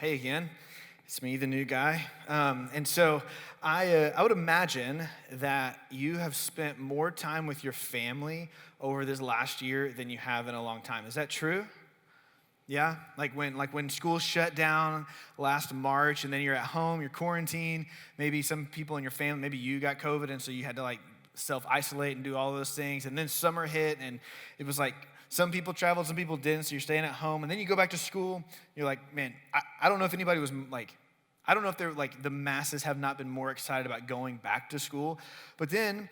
Hey again, it's me, the new guy. I would imagine that you have spent more time with your family over this last year than you have in a long time. Is that true? Yeah, like when school shut down last March, and then you're at home, you're quarantined. Maybe some people in your family, maybe you got COVID, and so you had to like self-isolate and do all those things. And then summer hit, and it was like some people traveled, some people didn't. So you're staying at home, and then you go back to school. You're like, man, I don't know if anybody was like, I don't know if they're like the masses have not been more excited about going back to school. But then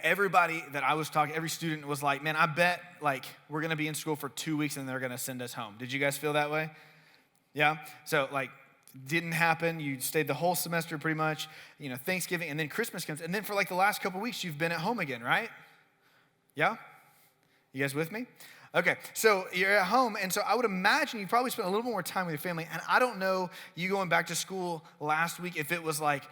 everybody that I was talking, every student was like, man, I bet like we're gonna be in school for 2 weeks and they're gonna send us home. Did you guys feel that way? Yeah? So like, didn't happen. You stayed the whole semester pretty much, Thanksgiving, and then Christmas comes. And then for like the last couple weeks, you've been at home again, right? Yeah? You guys with me? Okay, so you're at home, and so I would imagine you probably spent a little more time with your family. And I don't know, you going back to school last week, if it was like,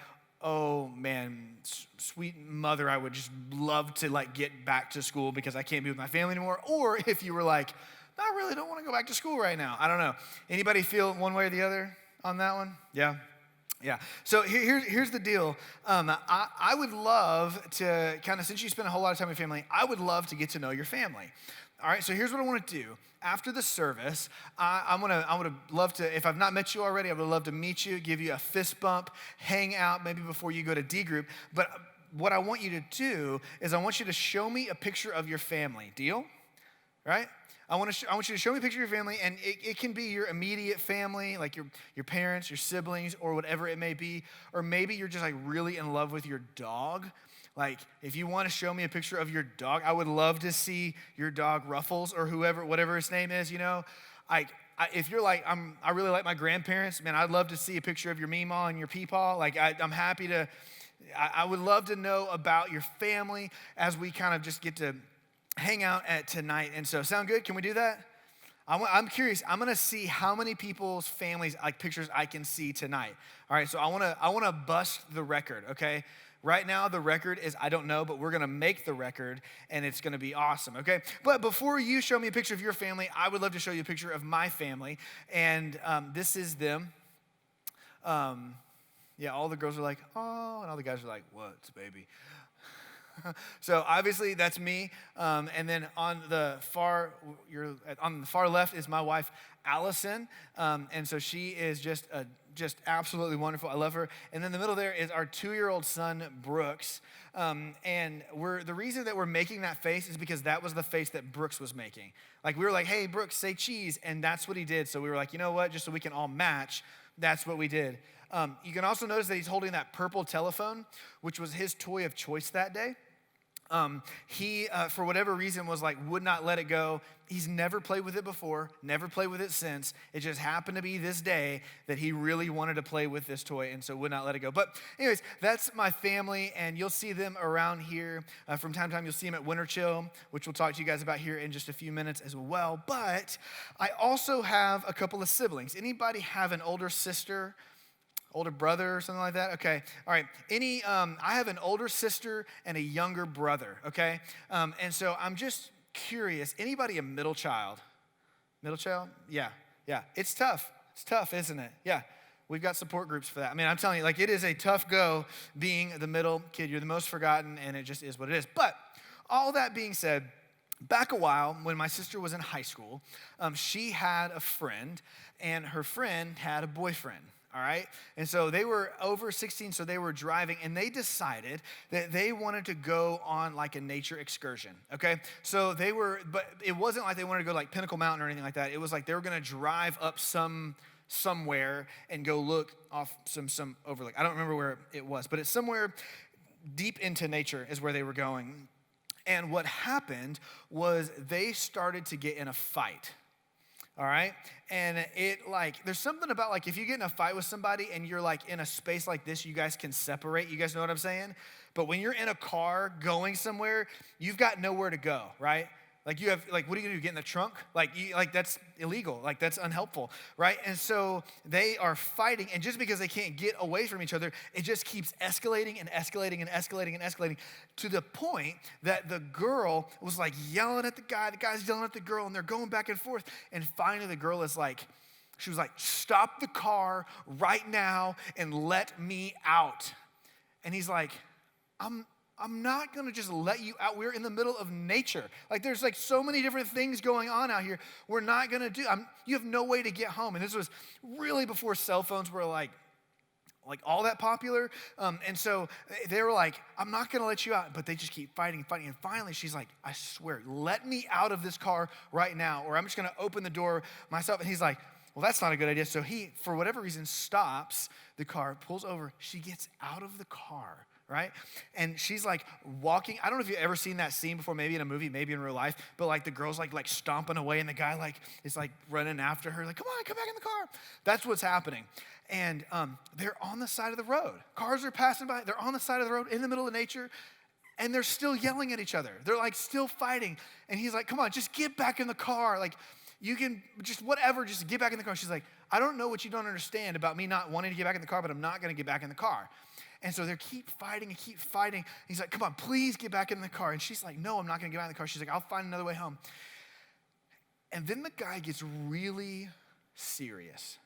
oh man, sweet mother, I would just love to like get back to school because I can't be with my family anymore. Or if you were like, I really don't want to go back to school right now. I don't know. Anybody feel one way or the other on that one? Yeah. Yeah. So here's the deal. I would love to kind of, since you spend a whole lot of time with your family, I would love to get to know your family. All right, so here's what I want to do. After the service, I would love to, if I've not met you already, I would love to meet you, give you a fist bump, hang out maybe before you go to D group. But what I want you to do is I want you to show me a picture of your family. Deal? Right? I want you to show me a picture of your family, and it can be your immediate family, like your parents, your siblings, or whatever it may be. Or maybe you're just like really in love with your dog. Like, if you want to show me a picture of your dog, I would love to see your dog Ruffles or whatever his name is, if you're like, I really like my grandparents, man, I'd love to see a picture of your Meemaw and your Peepaw. Like, I'm happy to, I would love to know about your family as we kind of just get to hang out at tonight. And so, sound good? Can we do that? I'm curious. I'm gonna see how many people's families, like pictures, I can see tonight. All right, so I wanna bust the record. Okay. Right now, the record is, I don't know, but we're going to make the record, and it's going to be awesome, okay? But before you show me a picture of your family, I would love to show you a picture of my family, and this is them. All the girls are like, oh, and all the guys are like, what's baby? So obviously that's me, and then on the far left is my wife, Allison, and so she is just absolutely wonderful. I love her. And then the middle there is our 2-year-old son, Brooks, and the reason that we're making that face is because that was the face that Brooks was making. Like, we were like, hey, Brooks, say cheese, and that's what he did. So we were like, you know what, just so we can all match, that's what we did. You can also notice that he's holding that purple telephone, which was his toy of choice that day. He, for whatever reason, would not let it go. He's never played with it before, never played with it since. It just happened to be this day that he really wanted to play with this toy, and so would not let it go. But anyways, that's my family, and you'll see them around here. From time to time, you'll see them at Winter Chill, which we'll talk to you guys about here in just a few minutes as well. But I also have a couple of siblings. Anybody have an older sister, older brother or something like that? Okay, all right. I have an older sister and a younger brother, okay? And so I'm just curious, anybody a middle child? Middle child? Yeah. It's tough. It's tough, isn't it? Yeah, we've got support groups for that. I mean, I'm telling you, like, it is a tough go being the middle kid. You're the most forgotten, and it just is what it is. But all that being said, back a while, when my sister was in high school, she had a friend, and her friend had a boyfriend. All right, and so they were over 16, so they were driving, and they decided that they wanted to go on like a nature excursion, okay? So but it wasn't like they wanted to go like Pinnacle Mountain or anything like that. It was like they were gonna drive up somewhere and go look off some overlook. I don't remember where it was, but it's somewhere deep into nature is where they were going. And what happened was they started to get in a fight. All right, and there's something about like if you get in a fight with somebody and you're like in a space like this, you guys can separate. You guys know what I'm saying? But when you're in a car going somewhere, you've got nowhere to go, right? Like you have, like, what are you gonna do? Get in the trunk? Like that's illegal. Like that's unhelpful, right? And so they are fighting, and just because they can't get away from each other, it just keeps escalating and escalating and escalating and escalating to the point that the girl was like yelling at the guy's yelling at the girl, and they're going back and forth. And finally, the girl is like, She was like, stop the car right now and let me out. And he's like, I'm not gonna just let you out. We're in the middle of nature. Like there's like so many different things going on out here. We're not gonna do, you have no way to get home. And this was really before cell phones were like all that popular. And so they were like, I'm not gonna let you out, but they just keep fighting. And finally she's like, I swear, let me out of this car right now, or I'm just gonna open the door myself. And he's like, well, that's not a good idea. So he, for whatever reason, stops the car, pulls over. She gets out of the car, right? And she's like walking. I don't know if you've ever seen that scene before, maybe in a movie, maybe in real life, but like the girl's like stomping away and the guy like is like running after her, like, come on, come back in the car. That's what's happening. And they're on the side of the road. Cars are passing by. They're on the side of the road in the middle of nature, and they're still yelling at each other. They're like still fighting. And he's like, come on, just get back in the car. Like, you can just whatever, just get back in the car. She's like, I don't know what you don't understand about me not wanting to get back in the car, but I'm not going to get back in the car. And so they keep fighting. He's like, come on, please get back in the car. And she's like, no, I'm not going to get back in the car. She's like, I'll find another way home. And then the guy gets really serious.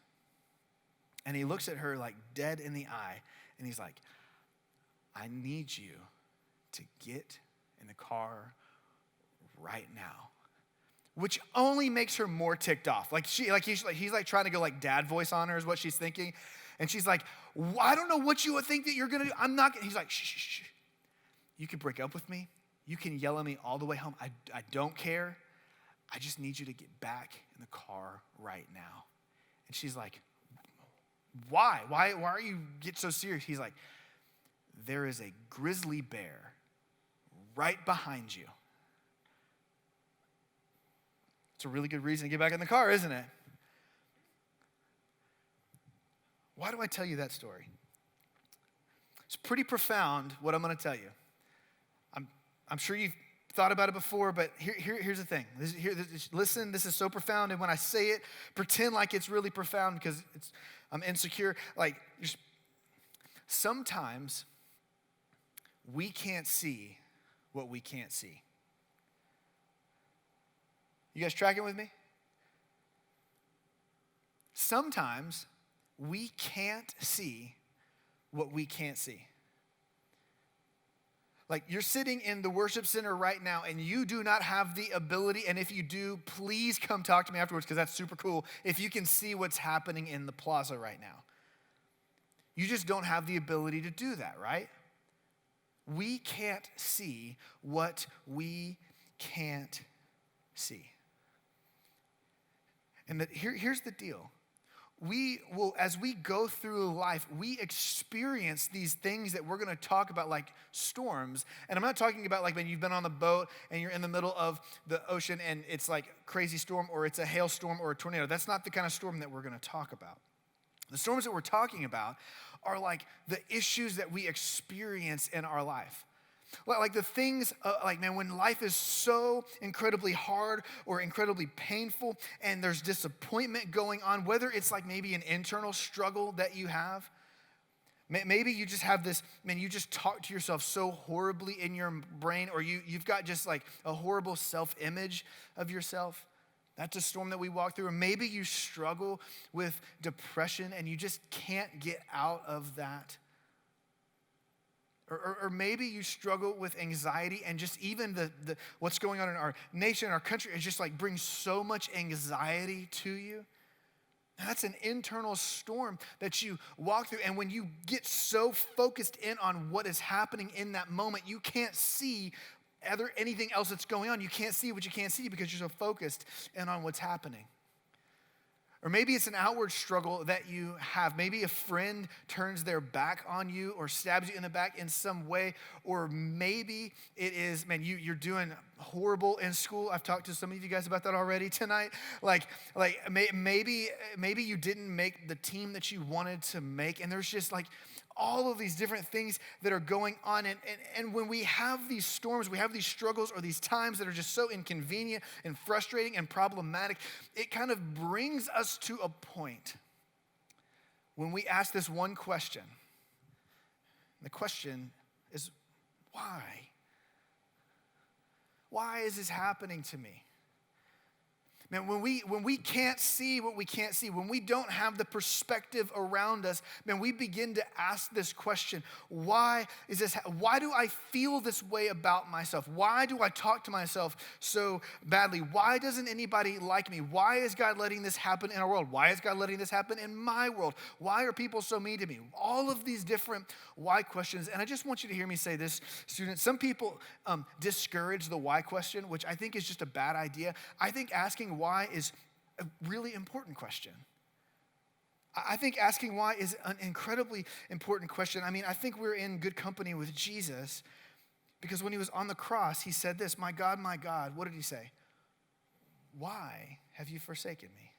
And he looks at her like dead in the eye. And he's like, I need you to get in the car right now. Which only makes her more ticked off. He's like trying to go like dad voice on her is what she's thinking. And she's like, I don't know what you would think that you're gonna do. I'm not gonna. He's like, shh. You can break up with me. You can yell at me all the way home. I don't care. I just need you to get back in the car right now. And she's like, why? Why are you get so serious? He's like, there is a grizzly bear right behind you. It's a really good reason to get back in the car, isn't it? Why do I tell you that story? It's pretty profound what I'm going to tell you. I'm sure you've thought about it before, but here's the thing. Listen, this is so profound, and when I say it, pretend like it's really profound because I'm insecure. Like, sometimes we can't see what we can't see. You guys tracking with me? Sometimes we can't see what we can't see. Like you're sitting in the worship center right now and you do not have the ability, and if you do, please come talk to me afterwards because that's super cool, if you can see what's happening in the plaza right now. You just don't have the ability to do that, right? We can't see what we can't see. And here's the deal. We will, as we go through life, we experience these things that we're going to talk about like storms. And I'm not talking about like when you've been on the boat and you're in the middle of the ocean and it's like crazy storm or it's a hailstorm or a tornado. That's not the kind of storm that we're going to talk about. The storms that we're talking about are like the issues that we experience in our life. Like the things, when life is so incredibly hard or incredibly painful and there's disappointment going on, whether it's like maybe an internal struggle that you have, maybe you just have this, you just talk to yourself so horribly in your brain, or you've got just like a horrible self-image of yourself. That's a storm that we walk through. Or maybe you struggle with depression and you just can't get out of that. Or maybe you struggle with anxiety and just even the what's going on in our nation, our country, is just like brings so much anxiety to you. And that's an internal storm that you walk through. And when you get so focused in on what is happening in that moment, you can't see anything else that's going on. You can't see what you can't see because you're so focused in on what's happening. Or maybe it's an outward struggle that you have. Maybe a friend turns their back on you or stabs you in the back in some way. Or maybe it is, you're doing horrible in school. I've talked to some of you guys about that already tonight. Maybe you didn't make the team that you wanted to make. And there's just like all of these different things that are going on. And when we have these storms, we have these struggles or these times that are just so inconvenient and frustrating and problematic, it kind of brings us to a point when we ask this one question. The question is, why? Why is this happening to me? Man, when we can't see what we can't see, when we don't have the perspective around us, man, we begin to ask this question: why is this? Why do I feel this way about myself? Why do I talk to myself so badly? Why doesn't anybody like me? Why is God letting this happen in our world? Why is God letting this happen in my world? Why are people so mean to me? All of these different why questions. And I just want you to hear me say this, students. Some people discourage the why question, which I think is just a bad idea. I think asking why is a really important question. I think asking why is an incredibly important question. I mean, I think we're in good company with Jesus because when he was on the cross, he said this: my God, what did he say? Why have you forsaken me?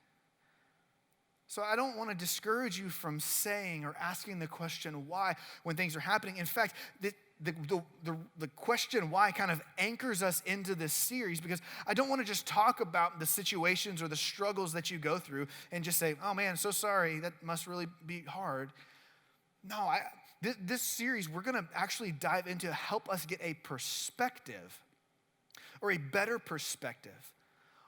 So I don't want to discourage you from saying or asking the question why when things are happening. In fact, the question why kind of anchors us into this series, because I don't want to just talk about the situations or the struggles that you go through and just say, oh man, so sorry, that must really be hard. No, this series, we're going to actually dive into help us get a perspective or a better perspective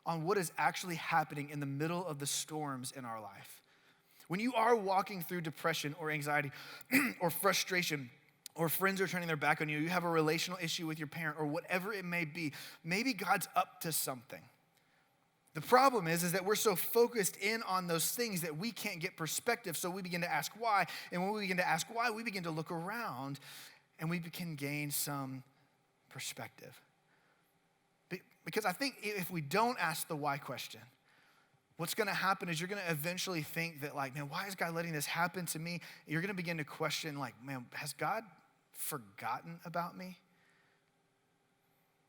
on what is actually happening in the middle of the storms in our life. When you are walking through depression or anxiety or frustration, or friends are turning their back on you, you have a relational issue with your parent, or whatever it may be, maybe God's up to something. The problem is that we're so focused in on those things that we can't get perspective, so we begin to ask why. And when we begin to ask why, we begin to look around and we can gain some perspective. Because I think if we don't ask the why question, what's going to happen is you're going to eventually think that, like, man, why is God letting this happen to me? You're going to begin to question, like, man, has God forgotten about me?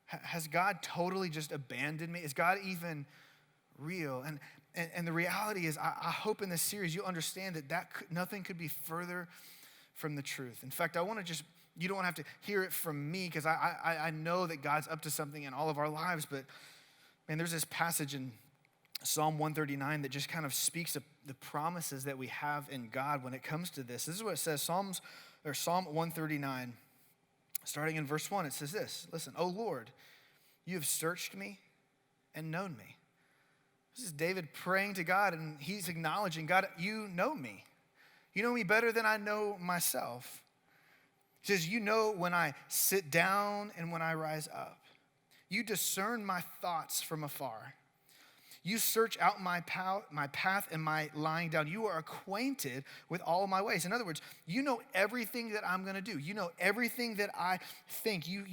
Has God totally just abandoned me? Is God even real? And the reality is, I hope in this series you'll understand that nothing could be further from the truth. In fact, I want to just, you don't have to hear it from me, because I know that God's up to something in all of our lives, but man, there's this passage in Psalm 139 that just kind of speaks of the promises that we have in God when it comes to this. This is what it says, Psalm 139, starting in verse 1, it says this: listen, O Lord, you have searched me and known me. This is David praying to God, and he's acknowledging, God, you know me. You know me better than I know myself. He says, you know when I sit down and when I rise up. You discern my thoughts from afar. You search out my path and my lying down. You are acquainted with all my ways. In other words, you know everything that I'm going to do. You know everything that I think. You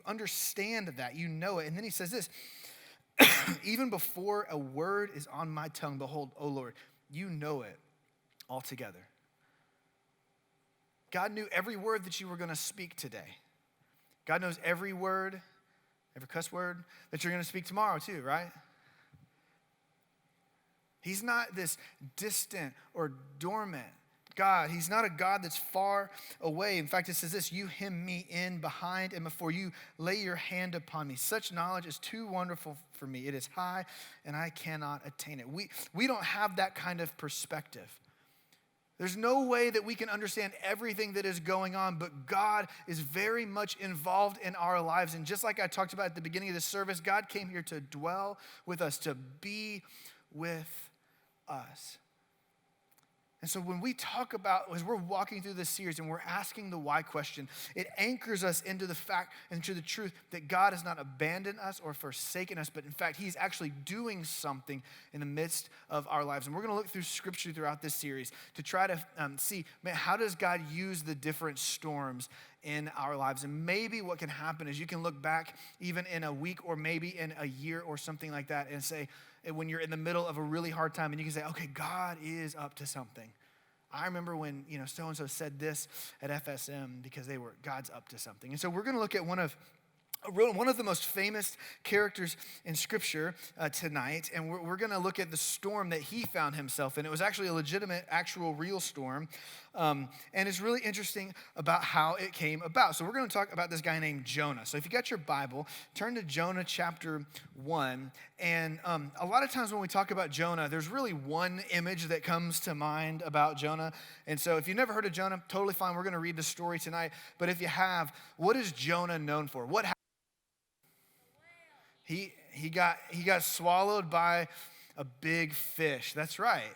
understand that. You know it. And then he says this: even before a word is on my tongue, behold, O Lord, you know it altogether. God knew every word that you were going to speak today. God knows every word, every cuss word that you're going to speak tomorrow too, right? He's not this distant or dormant God. He's not a God that's far away. In fact, it says this: you hem me in behind and before, you lay your hand upon me. Such knowledge is too wonderful for me. It is high and I cannot attain it. We don't have that kind of perspective. There's no way that we can understand everything that is going on, but God is very much involved in our lives. And just like I talked about at the beginning of this service, God came here to dwell with us, to be with us. And so when we talk about, as we're walking through this series and we're asking the why question, it anchors us into the fact and to the truth that God has not abandoned us or forsaken us, but in fact, he's actually doing something in the midst of our lives. And we're going to look through scripture throughout this series to try to see, man, how does God use the different storms in our lives? And maybe what can happen is you can look back even in a week or maybe in a year or something like that and say, when you're in the middle of a really hard time, and you can say, okay, God is up to something. I remember when, so-and-so said this at FSM because God's up to something. And so we're going to look at one of the most famous characters in Scripture tonight, and we're going to look at the storm that he found himself in. It was actually a legitimate, actual, real storm, and it's really interesting about how it came about. So we're going to talk about this guy named Jonah. So if you got your Bible, turn to Jonah chapter 1, and a lot of times when we talk about Jonah, there's really one image that comes to mind about Jonah, and so if you've never heard of Jonah, totally fine. We're going to read the story tonight, but if you have, what is Jonah known for? What he got swallowed by a big fish. That's right.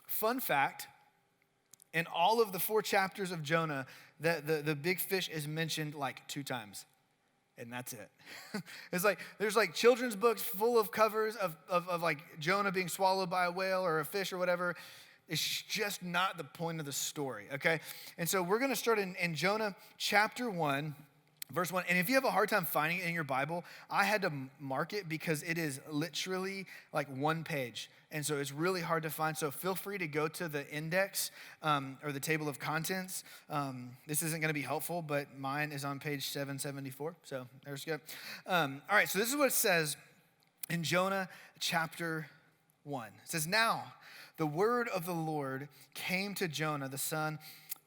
Fun fact, in all of the 4 chapters of Jonah, the big fish is mentioned like 2 times. And that's it. It's like, there's like children's books full of covers of like Jonah being swallowed by a whale or a fish or whatever. It's just not the point of the story, okay? And so we're going to start in Jonah chapter 1, verse 1. And if you have a hard time finding it in your Bible, I had to mark it because it is literally like 1 page. And so it's really hard to find. So feel free to go to the index or the table of contents. This isn't going to be helpful, but mine is on page 774. So there's good. All right, so this is what it says in Jonah chapter 1. It says, "Now the word of the Lord came to Jonah, the son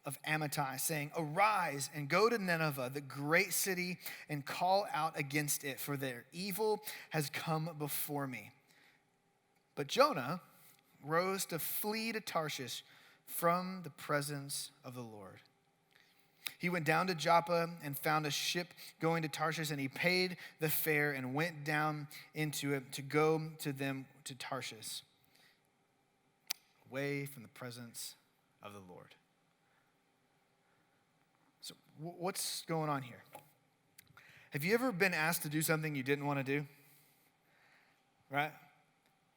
of Amittai, saying, 'Arise and go to Nineveh, the great city, and call out against it, for their evil has come before me.' But Jonah rose to flee to Tarshish from the presence of the Lord. He went down to Joppa and found a ship going to Tarshish, and he paid the fare and went down into it to go to them to Tarshish, away from the presence of the Lord." So what's going on here? Have you ever been asked to do something you didn't want to do? Right?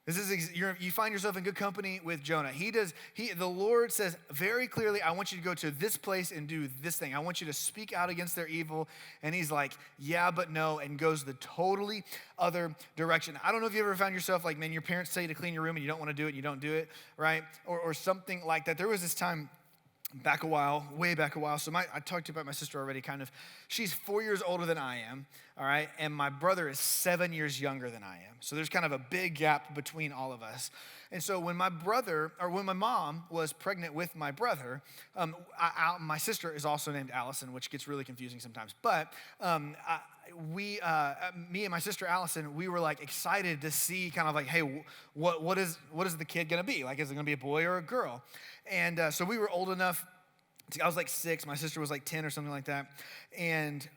You find yourself in good company with Jonah. The Lord says very clearly, "I want you to go to this place and do this thing. I want you to speak out against their evil." And he's like, "Yeah, but no," and goes the totally other direction. I don't know if you ever found yourself like, man, your parents tell you to clean your room and you don't want to do it and you don't do it, right? Or something like that. There was this time way back a while. So I talked to you about my sister already, kind of. She's 4 years older than I am, all right? And my brother is 7 years younger than I am. So there's kind of a big gap between all of us. And so when my mom was pregnant with my brother, my sister is also named Allison, which gets really confusing sometimes. But me and my sister Allison, we were like excited to see kind of like, hey, what is the kid gonna be? Like, is it gonna be a boy or a girl? And so we were old enough. I was like 6, my sister was like 10 or something like that. And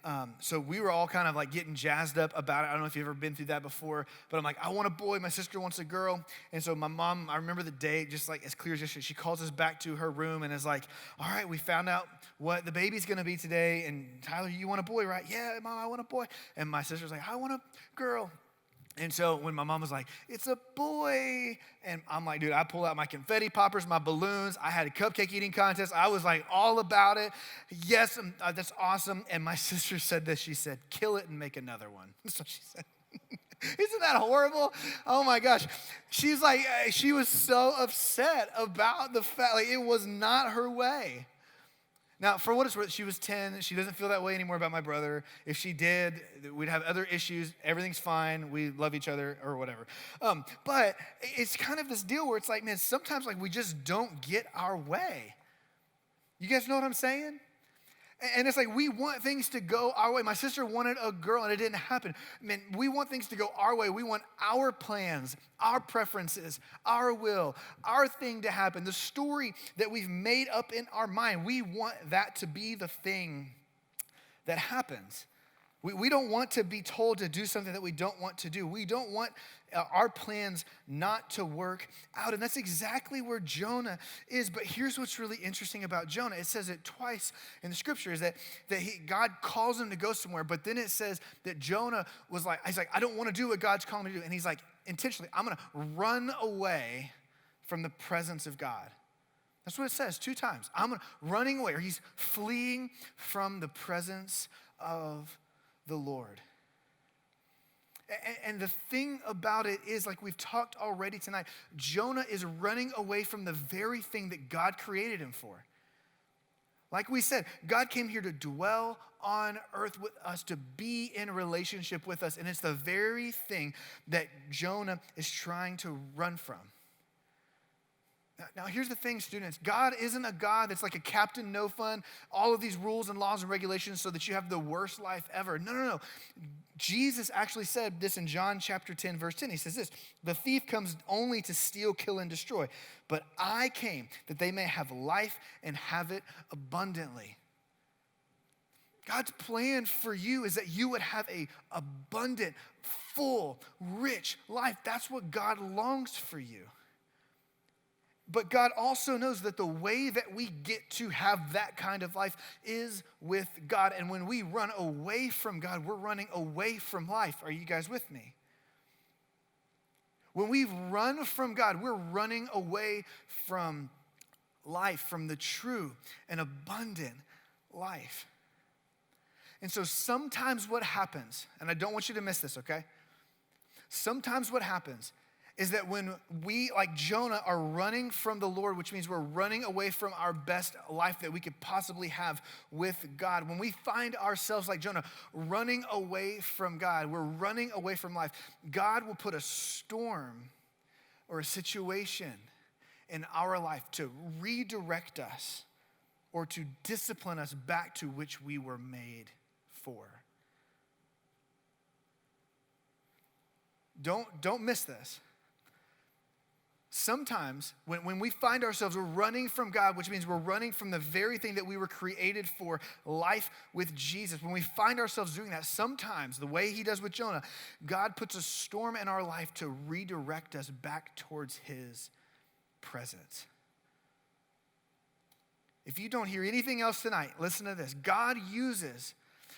so we were all kind of like getting jazzed up about it. I don't know if you've ever been through that before, but I'm like, I want a boy, my sister wants a girl. And so my mom, I remember the day just like as clear as yesterday, she calls us back to her room and is like, "All right, we found out what the baby's gonna be today. And Tyler, you want a boy, right?" "Yeah, Mom, I want a boy." And my sister's like, "I want a girl." And so when my mom was like, "It's a boy," and I'm like, dude, I pulled out my confetti poppers, my balloons. I had a cupcake eating contest. I was like all about it. Yes, that's awesome. And my sister said this. She said, "Kill it and make another one." That's what she said. Isn't that horrible? Oh my gosh. She's like, she was so upset about the fact, like it was not her way. Now, for what it's worth, she was 10. She doesn't feel that way anymore about my brother. If she did, we'd have other issues. Everything's fine. We love each other or whatever. But it's kind of this deal where it's like, man, sometimes like we just don't get our way. You guys know what I'm saying? And it's like we want things to go our way. My sister wanted a girl and it didn't happen. Man, we want things to go our way. We want our plans, our preferences, our will, our thing to happen. The story that we've made up in our mind, we want that to be the thing that happens. We don't want to be told to do something that we don't want to do. We don't want our plans not to work out. And that's exactly where Jonah is. But here's what's really interesting about Jonah. It says it twice in the scripture is that God calls him to go somewhere. But then it says that Jonah was like, he's like, I don't want to do what God's calling me to do. And he's like, intentionally, I'm going to run away from the presence of God. That's what it says 2 times. I'm running away, or he's fleeing from the presence of the Lord. And the thing about it is, like we've talked already tonight, Jonah is running away from the very thing that God created him for. Like we said, God came here to dwell on earth with us, to be in relationship with us. And it's the very thing that Jonah is trying to run from. Now, here's the thing, students. God isn't a God that's like a Captain No Fun, all of these rules and laws and regulations so that you have the worst life ever. No. Jesus actually said this in John chapter 10, verse 10. He says this, "The thief comes only to steal, kill, and destroy. But I came that they may have life and have it abundantly." God's plan for you is that you would have a abundant, full, rich life. That's what God longs for you. But God also knows that the way that we get to have that kind of life is with God. And when we run away from God, we're running away from life. Are you guys with me? When we run from God, we're running away from life, from the true and abundant life. And so sometimes what happens, and I don't want you to miss this, okay? Sometimes what happens is that when we, like Jonah, are running from the Lord, which means we're running away from our best life that we could possibly have with God. When we find ourselves like Jonah, running away from God, we're running away from life, God will put a storm or a situation in our life to redirect us or to discipline us back to which we were made for. Don't miss this. Sometimes when we find ourselves running from God, which means we're running from the very thing that we were created for, life with Jesus, when we find ourselves doing that, sometimes the way he does with Jonah, God puts a storm in our life to redirect us back towards his presence. If you don't hear anything else tonight, listen to this. God uses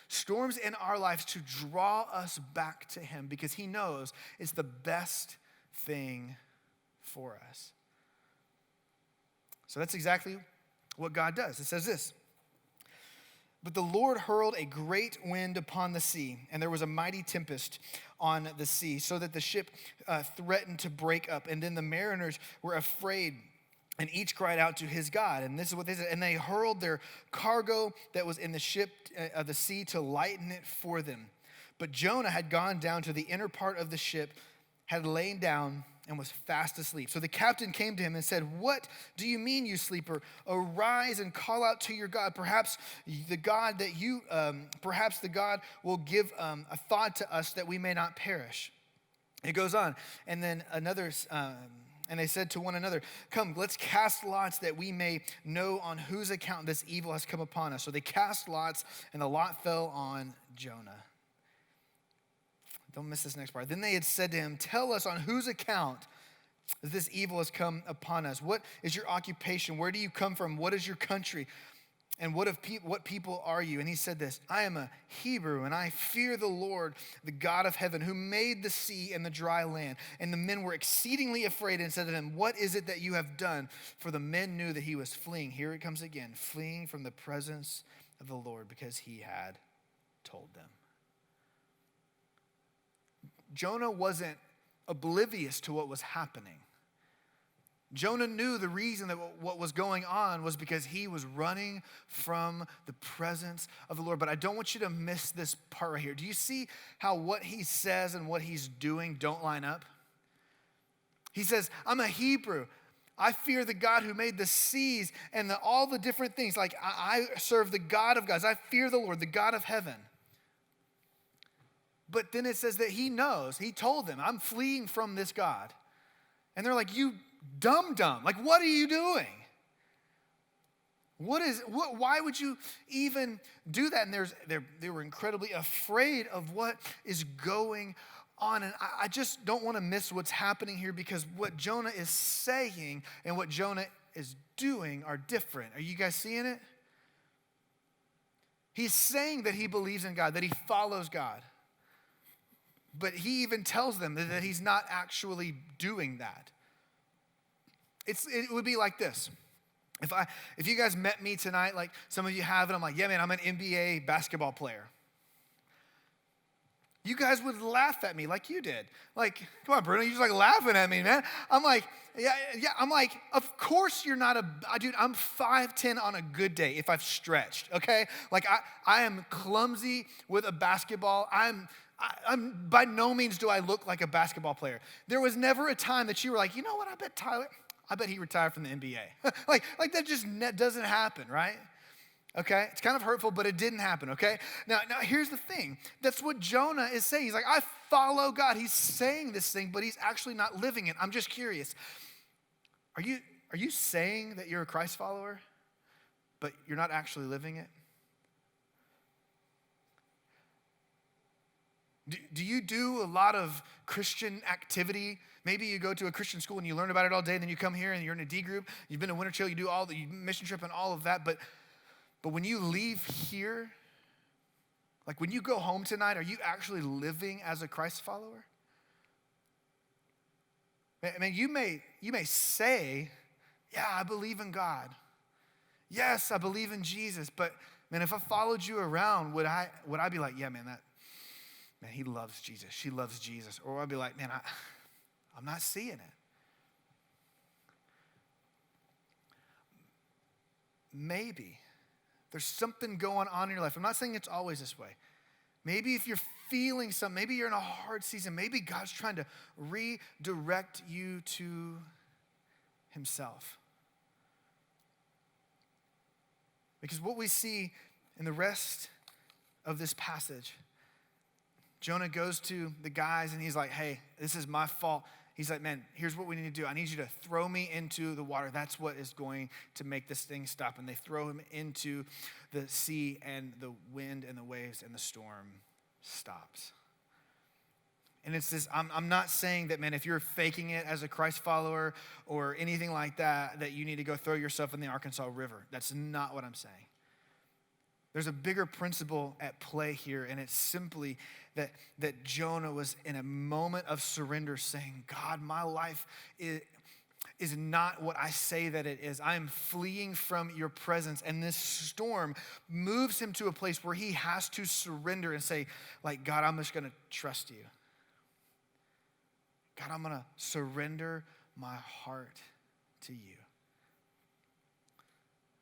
storms in our lives to draw us back to him because he knows it's the best thing for us. So that's exactly what God does. It says this: "But the Lord hurled a great wind upon the sea, and there was a mighty tempest on the sea, so that the ship threatened to break up. And then the mariners were afraid, and each cried out to his God." And this is what they said. "And they hurled their cargo that was in the ship of the sea to lighten it for them. But Jonah had gone down to the inner part of the ship, had lain down, and was fast asleep. So the captain came to him and said, 'What do you mean, you sleeper? Arise and call out to your God. Perhaps the God will give a thought to us that we may not perish.'" It goes on. And then and they said to one another, "Come, let's cast lots that we may know on whose account this evil has come upon us." So they cast lots, and the lot fell on Jonah. Don't miss this next part. "Then they had said to him, 'Tell us on whose account this evil has come upon us. What is your occupation? Where do you come from? What is your country? And what people are you?' And he said this, 'I am a Hebrew, and I fear the Lord, the God of heaven, who made the sea and the dry land.' And the men were exceedingly afraid and said to him, 'What is it that you have done?' For the men knew that he was fleeing," here it comes again, "fleeing from the presence of the Lord, because he had told them." Jonah wasn't oblivious to what was happening. Jonah knew the reason that what was going on was because he was running from the presence of the Lord. But I don't want you to miss this part right here. Do you see how what he says and what he's doing don't line up? He says, "I'm a Hebrew. I fear the God who made the seas and all the different things. Like I serve the God of gods. I fear the Lord, the God of heaven." But then it says that he knows, he told them, "I'm fleeing from this God." And they're like, "You dumb. Like, what are you doing? Why would you even do that?" And they were incredibly afraid of what is going on. And I just don't want to miss what's happening here, because what Jonah is saying and what Jonah is doing are different. Are you guys seeing it? He's saying that he believes in God, that he follows God. But he even tells them that he's not actually doing that. It would be like this. If you guys met me tonight, like some of you have, and I'm like, "Yeah, man, I'm an NBA basketball player." You guys would laugh at me like you did. Like, "Come on, Bruno, you're just like laughing at me, man." I'm like, yeah. I'm like, "Of course you're not dude, I'm 5'10" on a good day if I've stretched, okay? Like I am clumsy with a basketball. I'm by no means do I look like a basketball player. There was never a time that you were like, "You know what, I bet he retired from the NBA." like that just doesn't happen, right? Okay, it's kind of hurtful, but it didn't happen, okay? Now here's the thing. That's what Jonah is saying. He's like, "I follow God." He's saying this thing, but he's actually not living it. I'm just curious. Are you saying that you're a Christ follower, but you're not actually living it? Do you do a lot of Christian activity? Maybe you go to a Christian school and you learn about it all day, and then you come here and you're in a D group, you've been to Winter Trail, you do all the mission trip and all of that, but when you leave here, like when you go home tonight, are you actually living as a Christ follower? I mean, you may say, yeah, I believe in God. Yes, I believe in Jesus, but man, if I followed you around, would I be like, yeah, man, he loves Jesus. She loves Jesus. Or I'd be like, man, I'm not seeing it. Maybe there's something going on in your life. I'm not saying it's always this way. Maybe if you're feeling something, maybe you're in a hard season, maybe God's trying to redirect you to himself. Because what we see in the rest of this passage, Jonah goes to the guys and he's like, hey, this is my fault. He's like, man, here's what we need to do. I need you to throw me into the water. That's what is going to make this thing stop. And they throw him into the sea, and the wind and the waves and the storm stops. And it's this, I'm not saying that, man, if you're faking it as a Christ follower or anything like that, that you need to go throw yourself in the Arkansas River. That's not what I'm saying. There's a bigger principle at play here, and it's simply that Jonah was in a moment of surrender saying, God, my life is not what I say that it is. I am fleeing from your presence. And this storm moves him to a place where he has to surrender and say, like, God, I'm just going to trust you. God, I'm going to surrender my heart to you.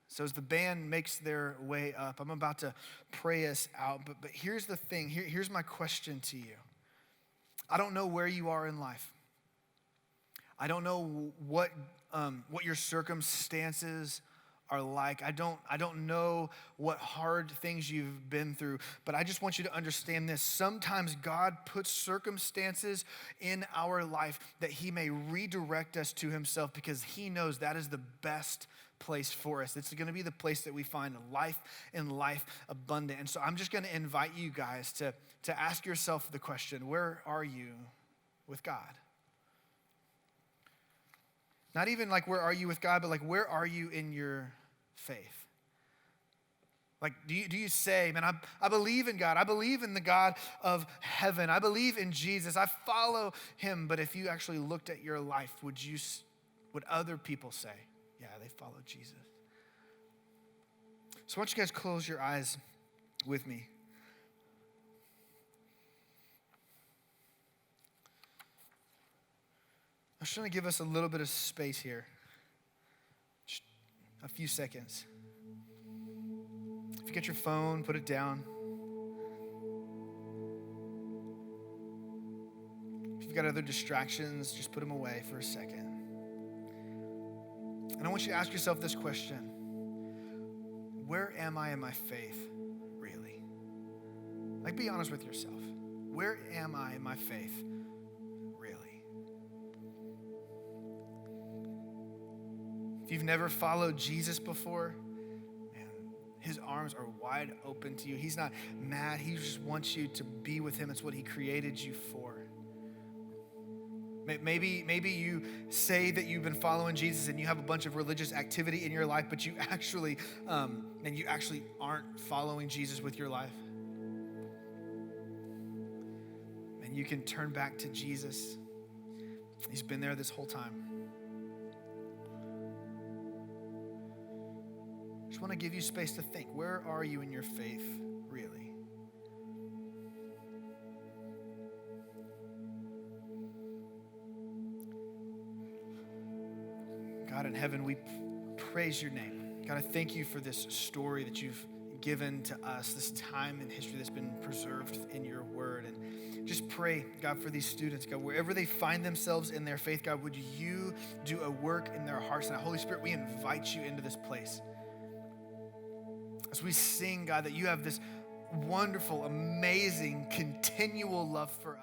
So as the band makes their way up, I'm about to pray us out. But here's the thing. Here's my question to you. I don't know where you are in life. I don't know what your circumstances are like. I don't know what hard things you've been through, but I just want you to understand this. Sometimes God puts circumstances in our life that he may redirect us to himself, because he knows that is the best place for us. It's going to be the place that we find life and life abundant. And so I'm just going to invite you guys to ask yourself the question, where are you with God? Not even like where are you with God, but like where are you in your faith? Like do you say, man, I believe in God. I believe in the God of heaven. I believe in Jesus. I follow him. But if you actually looked at your life, would other people say, yeah, they follow Jesus? So why don't you guys close your eyes with me? I'm just going to give us a little bit of space here. Just a few seconds. If you get your phone, put it down. If you've got other distractions, just put them away for a second. And I want you to ask yourself this question. Where am I in my faith, really? Like, be honest with yourself. Where am I in my faith, really? If you've never followed Jesus before, man, his arms are wide open to you. He's not mad. He just wants you to be with him. It's what he created you for. Maybe you say that you've been following Jesus and you have a bunch of religious activity in your life, but you actually aren't following Jesus with your life. And you can turn back to Jesus. He's been there this whole time. I just want to give you space to think. Where are you in your faith, really? God in heaven, we praise your name. God, I thank you for this story that you've given to us, this time in history that's been preserved in your word. And just pray, God, for these students, God, wherever they find themselves in their faith, God, would you do a work in their hearts? And Holy Spirit, we invite you into this place. As we sing, God, that you have this wonderful, amazing, continual love for us.